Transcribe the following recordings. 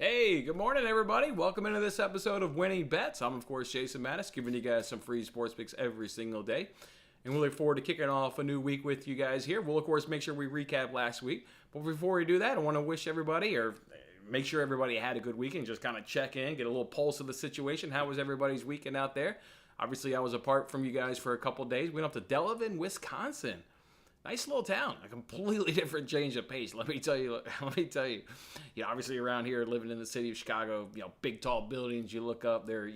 Hey, good morning, everybody. Welcome into this episode of Winning Bets. I'm, of course, Jason Mattis, giving you guys some free sports picks every single day. And we look forward to kicking off a new week with you guys here. We'll, of course, make sure we recap last week. But before we do that, I want to wish everybody, or make sure everybody had a good weekend, just kind of check in, get a little pulse of the situation. How was everybody's weekend out there? Obviously, I was apart from you guys for a couple days. We went up to Delavan, Wisconsin. Nice little town, a completely different change of pace. Let me tell you. Obviously around here, living in the city of Chicago, big tall buildings. You look up, they're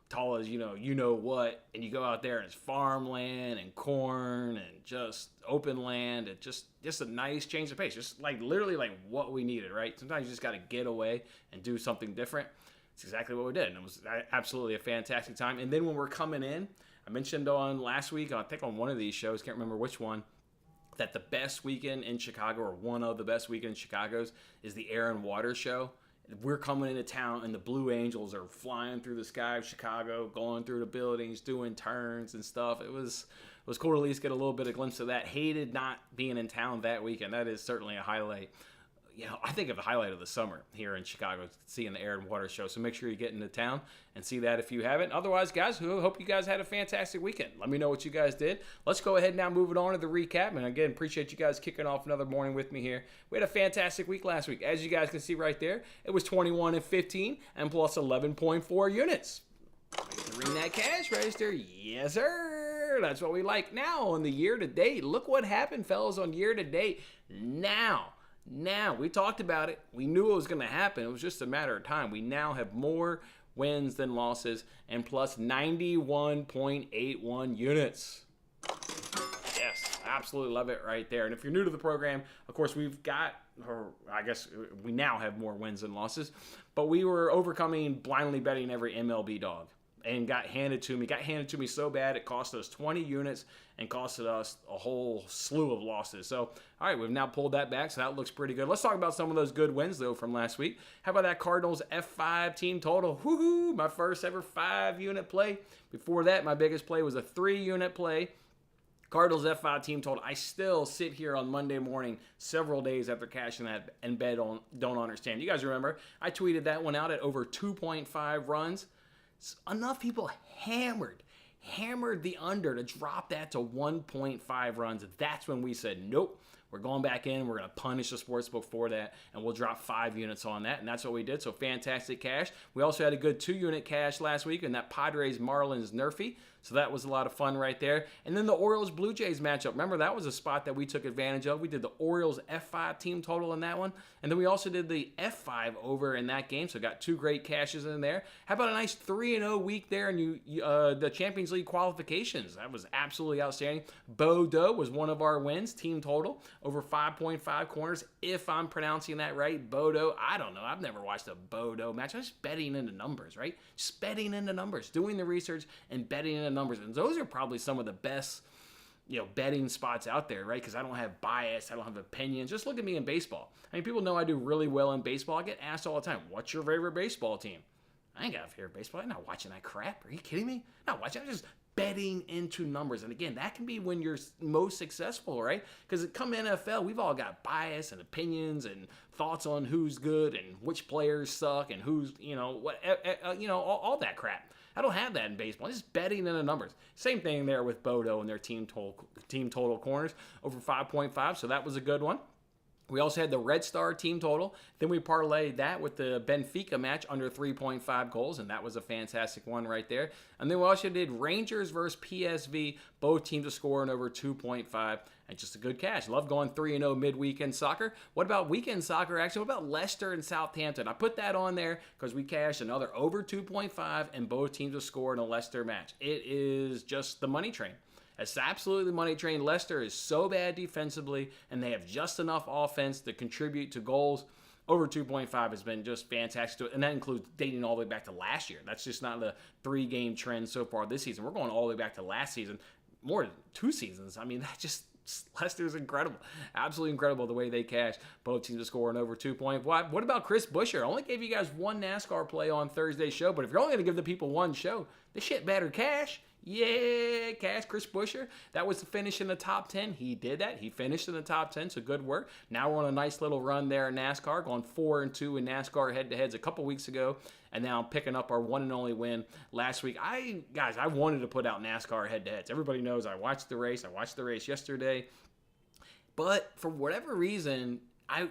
tall as you know what, and you go out there and it's farmland and corn and just open land. And just a nice change of pace, just literally what we needed, right? Sometimes you just got to get away and do something different. It's exactly what we did, and it was absolutely a fantastic time. And then when we're coming in, I mentioned on last week, I think on one of these shows, can't remember which one, that the best weekend in Chicago, or one of the best weekends in Chicago's, is the Air and Water Show. We're coming into town, and the Blue Angels are flying through the sky of Chicago, going through the buildings, doing turns and stuff. It was cool to at least get a little bit of glimpse of that. Hated not being in town that weekend. That is certainly a highlight. I think of the highlight of the summer here in Chicago, seeing the Air and Water Show. So make sure you get into town and see that if you haven't. Otherwise, guys, hope you guys had a fantastic weekend. Let me know what you guys did. Let's go ahead now, moving on to the recap. And again, appreciate you guys kicking off another morning with me here. We had a fantastic week last week. As you guys can see right there, it was 21-15 and plus 11.4 units. Ring that cash register. Yes, sir. That's what we like. Now, on the year-to-date, look what happened, fellas, on year-to-date. Now, we talked about it. We knew it was going to happen. It was just a matter of time. We now have more wins than losses and plus 91.81 units. Yes, absolutely love it right there. And if you're new to the program, of course, we've got, or I guess we now have more wins than losses, but we were overcoming blindly betting every MLB dog. And got handed to me so bad it cost us 20 units and costed us a whole slew of losses. So, all right, we've now pulled that back, so that looks pretty good. Let's talk about some of those good wins, though, from last week. How about that Cardinals F5 team total? Woohoo! My first ever 5-unit play. Before that, my biggest play was a 3-unit play. Cardinals F5 team total. I still sit here on Monday morning, several days after cashing that, and don't understand. You guys remember, I tweeted that one out at over 2.5 runs. Enough people hammered the under to drop that to 1.5 runs. That's when we said, nope, we're going back in. We're going to punish the sportsbook for that, and we'll drop 5 units on that, and that's what we did. So fantastic cash. We also had a good 2-unit cash last week in that Padres-Marlins Nerfy. So that was a lot of fun right there. And then the Orioles-Blue Jays matchup. Remember, that was a spot that we took advantage of. We did the Orioles F5 team total in that one. And then we also did the F5 over in that game. So got 2 great cashes in there. How about a nice 3-0 week there in the Champions League qualifications? That was absolutely outstanding. Bodo was one of our wins, team total, over 5.5 corners. If I'm pronouncing that right, Bodo. I don't know. I've never watched a Bodo match. I'm just betting into numbers, right? Just betting into numbers, doing the research and betting into numbers. And those are probably some of the best, betting spots out there, right? Because I don't have bias. I don't have opinions. Just look at me in baseball. I mean, people know I do really well in baseball. I get asked all the time, what's your favorite baseball team? I ain't got a favorite baseball. I'm not watching that crap. Are you kidding me? Not watching. I'm just betting into numbers. And again, that can be when you're most successful, right? Because come NFL, we've all got bias and opinions and thoughts on who's good and which players suck and who's, all that crap. I don't have that in baseball. I'm just betting into numbers. Same thing there with Bodo and their team total corners over 5.5. So that was a good one. We also had the Red Star team total. Then we parlayed that with the Benfica match under 3.5 goals, and that was a fantastic one right there. And then we also did Rangers versus PSV, both teams to score in over 2.5, and just a good cash. Love going 3-0 midweekend soccer. What about weekend soccer action? What about Leicester and Southampton? I put that on there because we cashed another over 2.5, and both teams to score in a Leicester match. It is just the money train. It's absolutely the money train. Leicester is so bad defensively, and they have just enough offense to contribute to goals. Over 2.5 has been just fantastic, and that includes dating all the way back to last year. That's just not the 3-game trend so far this season. We're going all the way back to last season, more than 2 seasons. I mean, that just Leicester's incredible. Absolutely incredible the way they cash. Both teams are scoring over 2.5. What about Chris Buescher? I only gave you guys one NASCAR play on Thursday's show, but if you're only going to give the people one show, this shit better cash. Yeah, cash Chris Buescher. That was the finish in the top 10. He did that. He finished in the top 10, so good work. Now we're on a nice little run there in NASCAR, going 4-2 in NASCAR head-to-heads a couple weeks ago, and now picking up our one and only win last week. I wanted to put out NASCAR head-to-heads. Everybody knows I watched the race. I watched the race yesterday. But for whatever reason,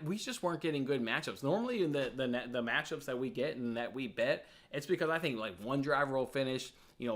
we just weren't getting good matchups. Normally in the matchups that we get and that we bet, it's because I think like one driver will finish,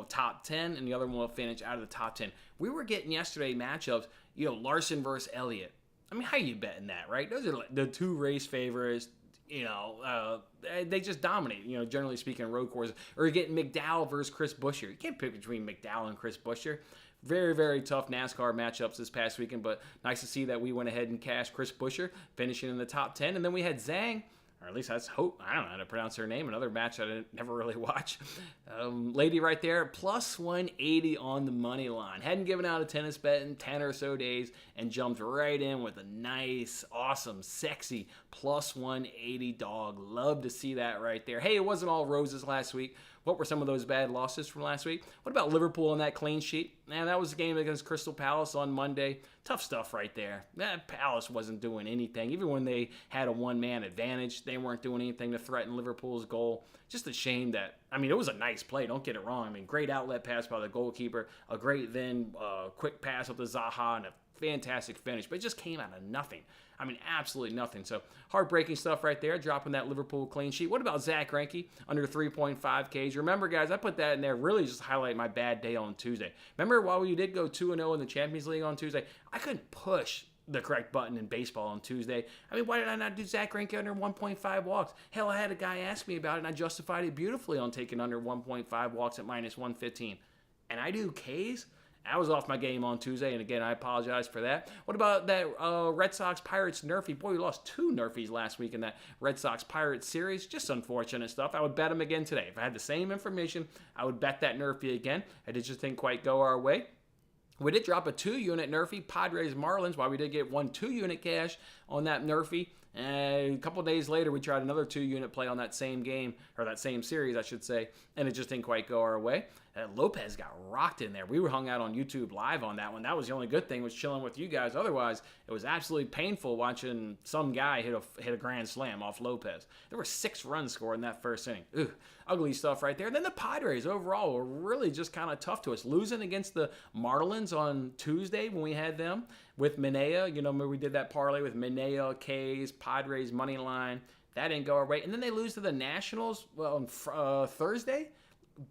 top 10, and the other one will finish out of the top 10. We were getting yesterday matchups, Larson versus Elliott. I mean, how you betting that, right? Those are the two race favorites. They just dominate, generally speaking, road courses. Or you're getting McDowell versus Chris Buescher. You can't pick between McDowell and Chris Buescher. Very, very tough NASCAR matchups this past weekend, but nice to see that we went ahead and cashed Chris Buescher, finishing in the top 10. And then we had Zhang, or at least that's Hope. I don't know how to pronounce her name. Another match I didn't never really watch. Lady right there, plus 180 on the money line. Hadn't given out a tennis bet in 10 or so days and jumped right in with a nice, awesome, sexy plus 180 dog. Love to see that right there. Hey, it wasn't all roses last week. What were some of those bad losses from last week? What about Liverpool on that clean sheet? Man, that was the game against Crystal Palace on Monday. Tough stuff right there. That Palace wasn't doing anything. Even when they had a one-man advantage, they weren't doing anything to threaten Liverpool's goal. Just a shame that, it was a nice play. Don't get it wrong. Great outlet pass by the goalkeeper. A great quick pass up to Zaha and a fantastic finish. But it just came out of nothing. Absolutely nothing. So heartbreaking stuff right there, dropping that Liverpool clean sheet. What about Zach Greinke under 3.5 Ks? Remember, guys, I put that in there really just to highlight my bad day on Tuesday. Remember, while we did go 2-0 in the Champions League on Tuesday, I couldn't push the correct button in baseball on Tuesday. Why did I not do Zach Greinke under 1.5 walks? Hell, I had a guy ask me about it, and I justified it beautifully on taking under 1.5 walks at minus 115. And I do Ks? I was off my game on Tuesday, and again, I apologize for that. What about that Red Sox-Pirates Nerfy? Boy, we lost 2 Nerfies last week in that Red Sox-Pirates series. Just unfortunate stuff. I would bet them again today. If I had the same information, I would bet that Nerfy again. I just didn't quite go our way. We did drop a 2-unit Nerfy, Padres Marlins, while we did get 1 2-unit cash on that Nerfy. And a couple days later, we tried another 2-unit play on that same game, or that same series, I should say, and it just didn't quite go our way. Lopez got rocked in there. We were hung out on YouTube live on that one. That was the only good thing, was chilling with you guys. Otherwise, it was absolutely painful watching some guy hit a grand slam off Lopez. There were 6 runs scored in that first inning. Ugly stuff right there. And then the Padres overall were really just kind of tough to us. Losing against the Marlins on Tuesday when we had them with Minea. Remember we did that parlay with Minea, K's, Padres, money line. That didn't go our way. And then they lose to the Nationals on Thursday.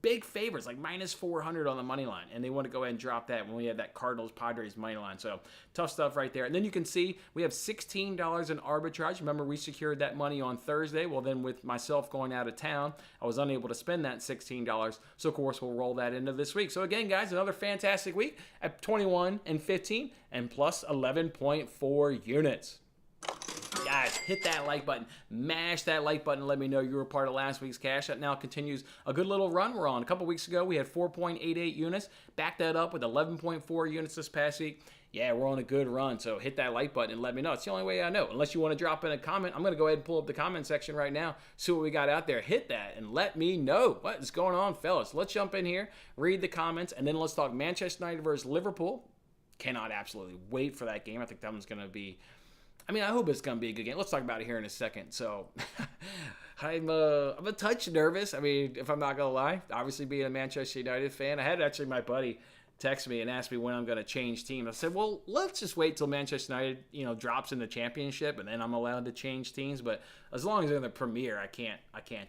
Big favorites, like minus 400 on the money line, and they want to go ahead and drop that when we had that Cardinals-Padres money line. So tough stuff right there. And then you can see we have $16 in arbitrage. Remember, we secured that money on Thursday. Well, then with myself going out of town, I was unable to spend that $16. So, of course, we'll roll that into this week. So, again, guys, another fantastic week at 21-15 and plus 11.4 units. Guys, hit that like button, mash that like button, and let me know you were part of last week's cash. That now continues a good little run we're on. A couple weeks ago, we had 4.88 units. Back that up with 11.4 units this past week. Yeah, we're on a good run, so hit that like button and let me know. It's the only way I know. Unless you want to drop in a comment, I'm going to go ahead and pull up the comment section right now, see what we got out there. Hit that and let me know what is going on, fellas. Let's jump in here, read the comments, and then let's talk Manchester United versus Liverpool. Cannot absolutely wait for that game. I think that one's going to be... I hope it's going to be a good game. Let's talk about it here in a second. So, I'm a touch nervous. If I'm not going to lie, obviously being a Manchester United fan, I had actually my buddy text me and ask me when I'm going to change teams. I said, well, let's just wait till Manchester United, drops in the championship, and then I'm allowed to change teams. But as long as they're in the Premier, I can't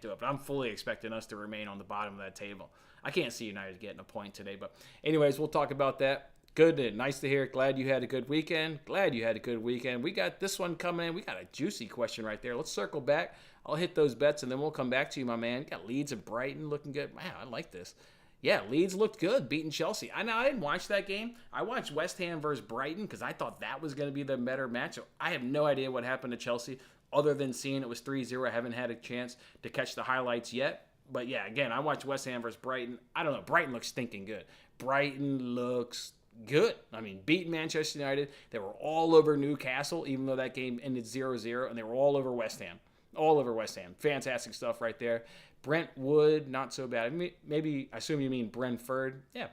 do it. But I'm fully expecting us to remain on the bottom of that table. I can't see United getting a point today. But anyways, we'll talk about that. Good and nice to hear. Glad you had a good weekend. We got this one coming in. We got a juicy question right there. Let's circle back. I'll hit those bets, and then we'll come back to you, my man. Got Leeds and Brighton looking good. Wow, I like this. Yeah, Leeds looked good, beating Chelsea. I didn't watch that game. I watched West Ham versus Brighton because I thought that was going to be the better match. So I have no idea what happened to Chelsea other than seeing it was 3-0. I haven't had a chance to catch the highlights yet. But, yeah, again, I watched West Ham versus Brighton. I don't know. Brighton looks stinking good. Brighton looks good. Beating Manchester United. They were all over Newcastle, even though that game ended 0-0, and they were all over West Ham. Fantastic stuff right there. Brentwood, not so bad. Maybe, I assume you mean Brentford. Yeah,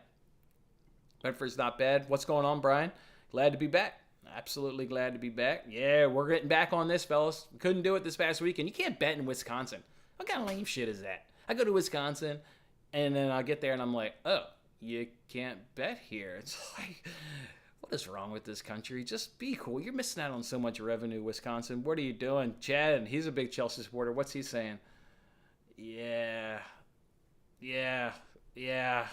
Bedford's not bad. What's going on, Brian? Glad to be back. Absolutely glad to be back. Yeah, we're getting back on this, fellas. We couldn't do it this past weekend. You can't bet in Wisconsin. What kind of lame shit is that? I go to Wisconsin, and then I get there, and I'm like, oh, you can't bet here. It's like, what is wrong with this country? Just be cool. You're missing out on so much revenue, Wisconsin. What are you doing? Chad, he's a big Chelsea supporter. What's he saying? Yeah,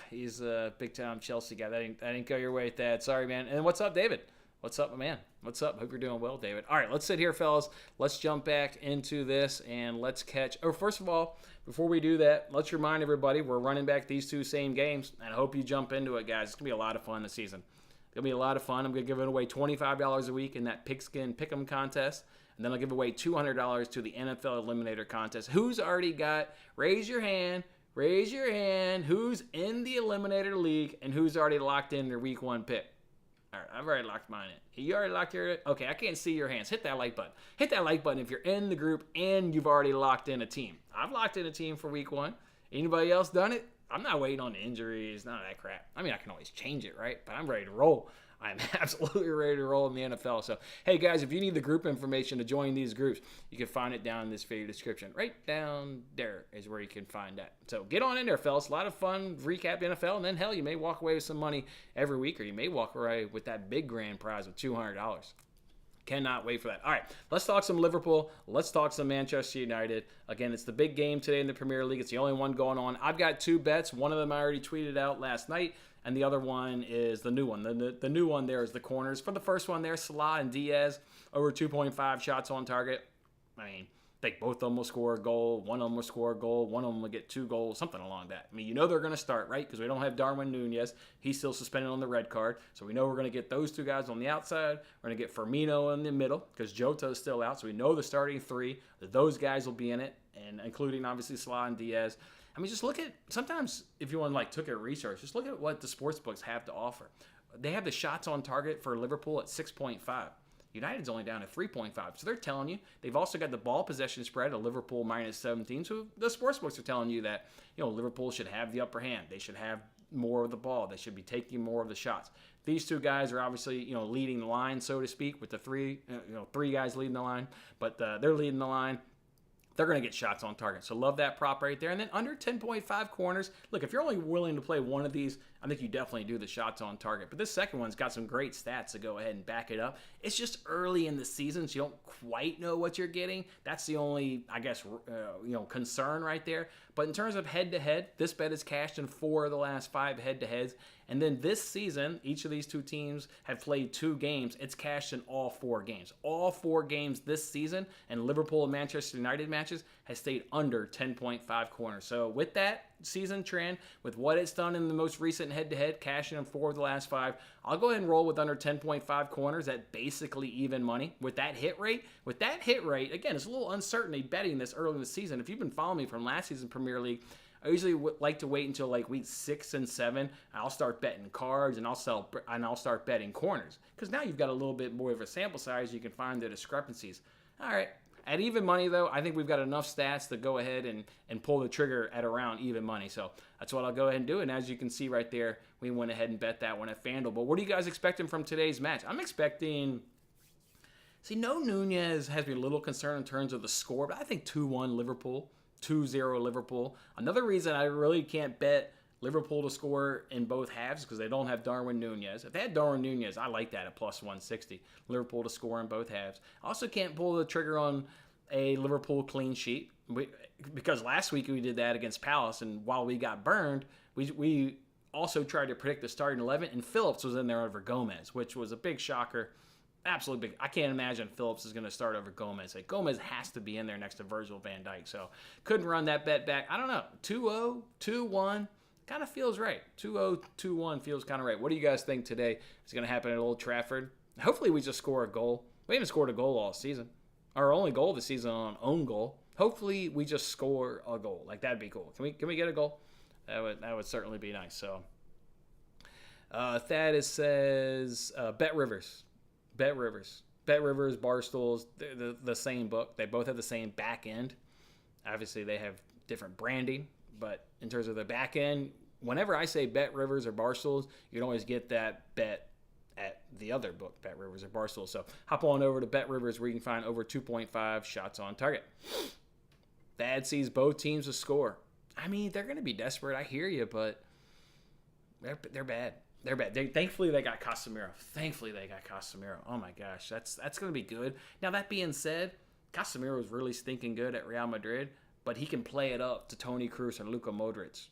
he's a big-time Chelsea guy. That didn't go your way, Thad. Sorry, man. And what's up, David? What's up, my man? What's up? Hope you're doing well, David. All right, let's sit here, fellas. Let's jump back into this, and let's catch... Oh, first of all, before we do that, let's remind everybody we're running back these two same games, and I hope you jump into it, guys. It's going to be a lot of fun this season. It's going to be a lot of fun. I'm going to give away $25 a week in that Pigskin Pick'em contest, and then I'll give away $200 to the NFL Eliminator contest. Who's already got... Raise your hand. Raise your hand. Who's in the Eliminator League, and who's already locked in their Week 1 pick? All right, I've already locked mine in. You already locked your... Okay, I can't see your hands. Hit that like button. Hit that like button if you're in the group and you've already locked in a team. I've locked in a team for Week 1. Anybody else done it? I'm not waiting on injuries, none of that crap. I mean, I can always change it, right? But I'm ready to roll. I'm absolutely ready to roll in the NFL. So, hey, guys, if you need the group information to join these groups, you can find it down in this video description. Right down there is where you can find that. So get on in there, fellas. A lot of fun. Recap the NFL. And then, hell, you may walk away with some money every week, or you may walk away with that big grand prize of $200. Cannot wait for that. All right, let's talk some Liverpool. Let's talk some Manchester United. Again, it's the big game today in the Premier League. It's the only one going on. I've got two bets. One of them I already tweeted out last night, and the other one is the new one. The new one there is the corners. For the first one there, Salah and Diaz, over 2.5 shots on target. I mean, I think both of them will score a goal. One of them will score a goal. One of them will get 2 goals, something along that. I mean, you know they're going to start, right? Because we don't have Darwin Nunez. He's still suspended on the red card. So we know we're going to get those 2 guys on the outside. We're going to get Firmino in the middle because Jota is still out. So we know the starting 3. Those guys will be in it, and including, obviously, Salah and Diaz. I mean, just look at, sometimes if you want to, took a research, just look at what the sportsbooks have to offer. They have the shots on target for Liverpool at 6.5. United's only down at 3.5. So they're telling you. They've also got the ball possession spread of Liverpool minus 17. So the sportsbooks are telling you that, Liverpool should have the upper hand. They should have more of the ball. They should be taking more of the shots. These 2 guys are obviously, leading the line, so to speak, with the 3 guys leading the line. But they're leading the line. They're going to get shots on target. So love that prop right there. And then under 10.5 corners. Look, if you're only willing to play one of these, I think you definitely do the shots on target. But this second one's got some great stats to go ahead and back it up. It's just early in the season, so you don't quite know what you're getting. That's the only, I guess, concern right there. But in terms of head-to-head, this bet is cashed in 4 of the last 5 head-to-heads. And then this season, each of these 2 teams have played 2 games. It's cashed in all 4 games. All 4 games this season, and Liverpool and Manchester United matches, has stayed under 10.5 corners. So with that season trend, with what it's done in the most recent head-to-head, cashing in 4 of the last 5, I'll go ahead and roll with under 10.5 corners at basically even money. With that hit rate, again, it's a little uncertainty betting this early in the season. If you've been following me from last season Premier League, I usually like to wait until week 6 and 7. I'll start betting cards and I'll start betting corners, because now you've got a little bit more of a sample size. You can find the discrepancies. All right. At even money, though, I think we've got enough stats to go ahead and pull the trigger at around even money. So that's what I'll go ahead and do. And as you can see right there, we went ahead and bet that one at FanDuel. But what are you guys expecting from today's match? I'm expecting... no Nunez has me a little concerned in terms of the score, but I think 2-1 Liverpool, 2-0 Liverpool. Another reason I really can't bet Liverpool to score in both halves because they don't have Darwin Nunez. If they had Darwin Nunez, I like that at plus 160. Liverpool to score in both halves. I also can't pull the trigger on a Liverpool clean sheet because last week we did that against Palace, and while we got burned, we also tried to predict the starting 11, and Phillips was in there over Gomez, which was a big shocker. Absolutely big. I can't imagine Phillips is going to start over Gomez. Gomez has to be in there next to Virgil van Dijk, so couldn't run that bet back. I don't know. 2-0, 2-1. Kind of feels right. 2-0, 2-1 feels kind of right. What do you guys think today is going to happen at Old Trafford? Hopefully we just score a goal. We haven't scored a goal all season. Our only goal this season on own goal. Hopefully we just score a goal. That'd be cool. Can we get a goal? That would certainly be nice. So Thaddeus says Bet Rivers. Bet Rivers, Barstool's the same book. They both have the same back end. Obviously they have different branding, but in terms of the back end, whenever I say Bet Rivers or Barstools, you can always get that bet at the other book, Bet Rivers or Barstool. So hop on over to Bet Rivers where you can find over 2.5 shots on target. The ad sees both teams to score. I mean, they're going to be desperate. I hear you, but they're bad. They're bad. Thankfully, they got Casemiro. Oh, my gosh. That's going to be good. Now, that being said, Casemiro is really stinking good at Real Madrid, but he can play it up to Toni Kroos or Luka Modric.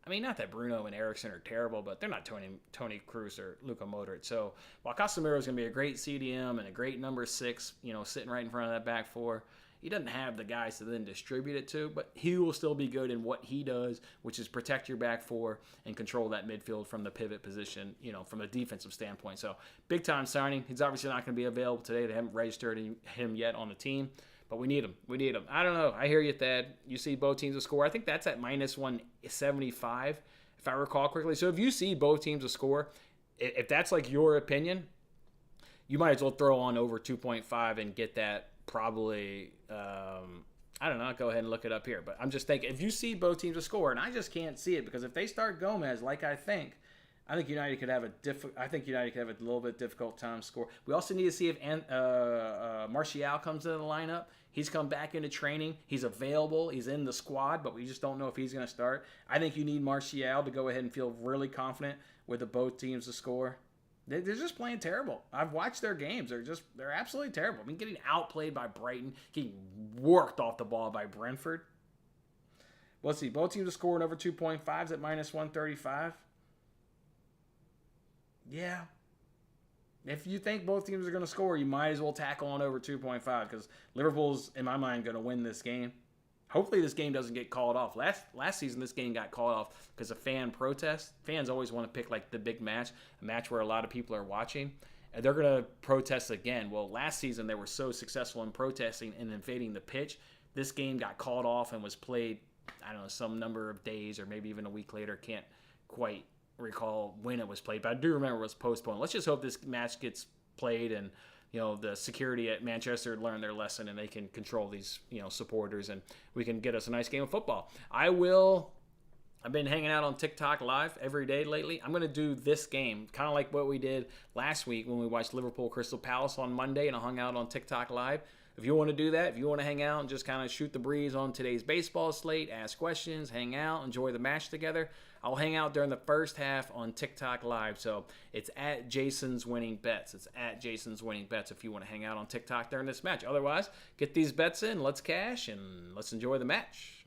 I mean, not that Bruno and Eriksen are terrible, but they're not Toni Kroos or Luka Modric. So while Casemiro is going to be a great CDM and a great number 6, sitting right in front of that back four, he doesn't have the guys to then distribute it to, but he will still be good in what he does, which is protect your back four and control that midfield from the pivot position, from a defensive standpoint. So big time signing. He's obviously not going to be available today. They haven't registered him yet on the team, but we need him. I don't know. I hear you, Thad. You see both teams to score. I think that's at minus 175, if I recall correctly. So if you see both teams to score, if that's like your opinion, you might as well throw on over 2.5 and get that probably, I don't know, I'll go ahead and look it up here. But I'm just thinking, if you see both teams to score, and I just can't see it, because if they start Gomez, like I think United could have a little bit difficult time score. We also need to see if Martial comes into the lineup. He's come back into training. He's available. He's in the squad, but we just don't know if he's going to start. I think you need Martial to go ahead and feel really confident with both teams to score. They're just playing terrible. I've watched their games. They're absolutely terrible. I mean, getting outplayed by Brighton, getting worked off the ball by Brentford. Well, let's see. Both teams are scoring over 2.5s at minus 135. Yeah. If you think both teams are going to score, you might as well tackle on over 2.5, because Liverpool's, in my mind, going to win this game. Hopefully this game doesn't get called off. Last season, this game got called off because of fan protests. Fans always want to pick like the big match, a match where a lot of people are watching, and they're going to protest again. Well, last season they were so successful in protesting and invading the pitch. This game got called off and was played, I don't know, some number of days or maybe even a week later. Can't quite recall when it was played, but I do remember it was postponed. Let's just hope this match gets played and the security at Manchester learn their lesson and they can control these, supporters, and we can get us a nice game of football. I've been hanging out on TikTok live every day lately. I'm going to do this game, kind of like what we did last week when we watched Liverpool Crystal Palace on Monday and I hung out on TikTok live. If you want to do that, if you want to hang out and just kind of shoot the breeze on today's baseball slate, ask questions, hang out, enjoy the match together, I'll hang out during the first half on TikTok Live. So it's at Jason's Winning Bets. It's at Jason's Winning Bets if you want to hang out on TikTok during this match. Otherwise, get these bets in, let's cash, and let's enjoy the match.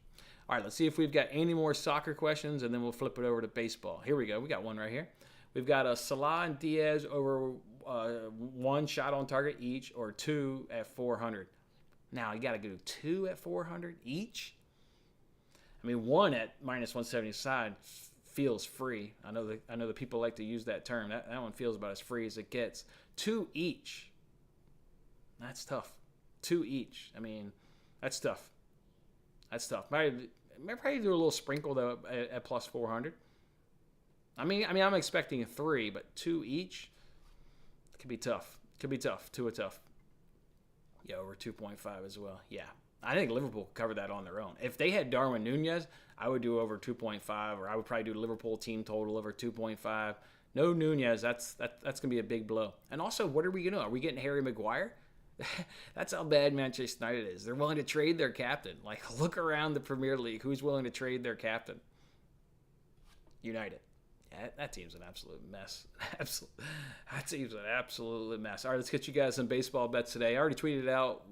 All right, let's see if we've got any more soccer questions, and then we'll flip it over to baseball. Here we go. We got one right here. We've got a Salah and Diaz over one shot on target each, or 2 at 400. Now, you got to go 2 at 400 each? I mean, 1 at minus 175 feels free. I know that people like to use that term. That one feels about as free as it gets. 2 each. That's tough. 2 each. I mean, that's tough. Maybe probably do a little sprinkle though at plus 400. I mean, I'm expecting 3, but 2 each could be tough. 2 are tough. Yeah, over 2.5 as well. Yeah. I think Liverpool covered that on their own. If they had Darwin Nunez, I would do over 2.5, or I would probably do Liverpool team total over 2.5. No Nunez, that's going to be a big blow. And also, what are we going to do? Are we getting Harry Maguire? That's how bad Manchester United is. They're willing to trade their captain. Like, look around the Premier League. Who's willing to trade their captain? United. Yeah, that team's an absolute mess. That team's an absolute mess. All right, let's get you guys some baseball bets today. I already tweeted out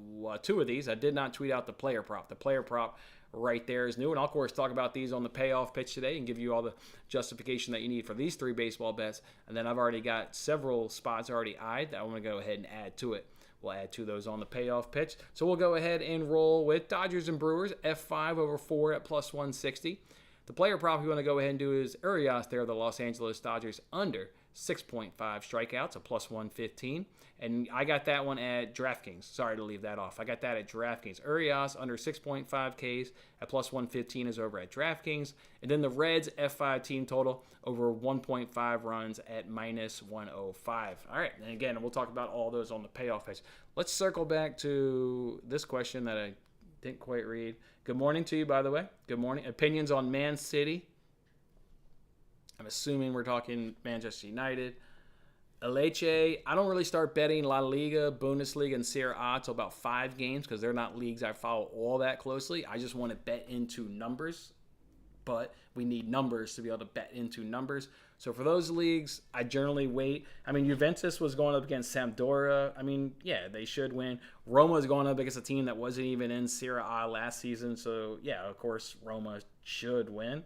2 of these. I did not tweet out the player prop. The player prop right there is new. And I'll, of course, talk about these on the payoff pitch today and give you all the justification that you need for these 3 baseball bets. And then I've already got several spots already eyed that I want to go ahead and add to it. We'll add 2 of those on the payoff pitch. So we'll go ahead and roll with Dodgers and Brewers, F5 over 4 at plus 160. The player prop we want to go ahead and do is Urias there, the Los Angeles Dodgers, under 6.5 strikeouts, a plus 115. And I got that one at DraftKings. Sorry to leave that off. I got that at DraftKings. Urias under 6.5 Ks at plus 115 is over at DraftKings. And then the Reds F5 team total over 1.5 runs at minus 105. All right. And again, we'll talk about all those on the payoff page. Let's circle back to this question that I didn't quite read. Good morning to you, by the way. Good morning. Opinions on Man City I'm assuming we're talking Manchester United. LHA, I don't really start betting La Liga, Bundesliga, and Serie A until about 5 games because they're not leagues I follow all that closely. I just want to bet into numbers, but we need numbers to be able to bet into numbers. So for those leagues, I generally wait. I mean, Juventus was going up against Sampdoria. I mean, yeah, they should win. Roma is going up against a team that wasn't even in Serie A last season. So, yeah, of course, Roma should win.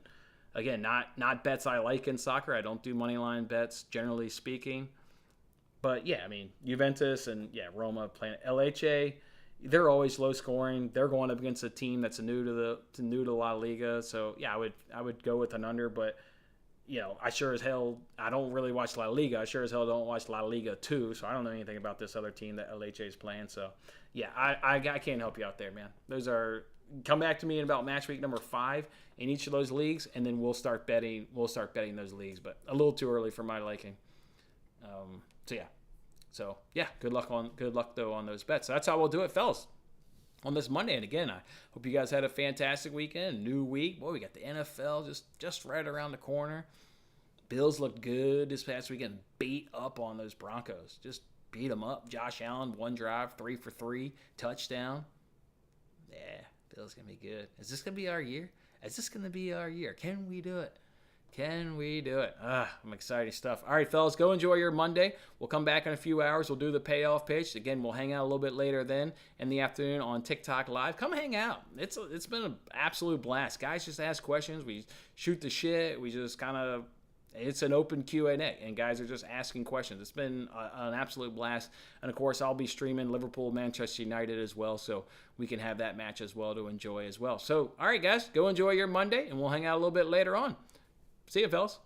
Again, not bets I like in soccer. I don't do money line bets, generally speaking. But, yeah, I mean, Juventus and, yeah, Roma playing LHA, they're always low scoring. They're going up against a team that's new to La Liga. So, yeah, I would go with an under. But, you know, I sure as hell, I don't really watch La Liga. I sure as hell don't watch La Liga 2. So, I don't know anything about this other team that LHA is playing. So, yeah, I can't help you out there, man. Those are – come back to me in about match week number 5 in each of those leagues, and then we'll start betting those leagues. But a little too early for my liking. So yeah, good luck though on those bets. So that's how we'll do it, fellas, on this Monday. And again, I hope you guys had a fantastic weekend, new week. Boy, we got the NFL just right around the corner. Bills looked good this past weekend. Beat up on those Broncos. Just beat them up. Josh Allen, 1 drive, 3 for 3, touchdown. Yeah, Bills gonna be good. Is this gonna be our year? Can we do it? I'm exciting stuff. All right, fellas, go enjoy your Monday. We'll come back in a few hours. We'll do the payoff pitch. Again, we'll hang out a little bit later then in the afternoon on TikTok Live. Come hang out. It's been an absolute blast. Guys just ask questions. We shoot the shit. We just kind of, it's an open Q&A, and guys are just asking questions. It's been an absolute blast. And, of course, I'll be streaming Liverpool, Manchester United as well, so we can have that match as well to enjoy as well. So, all right, guys, go enjoy your Monday, and we'll hang out a little bit later on. See you, fellas.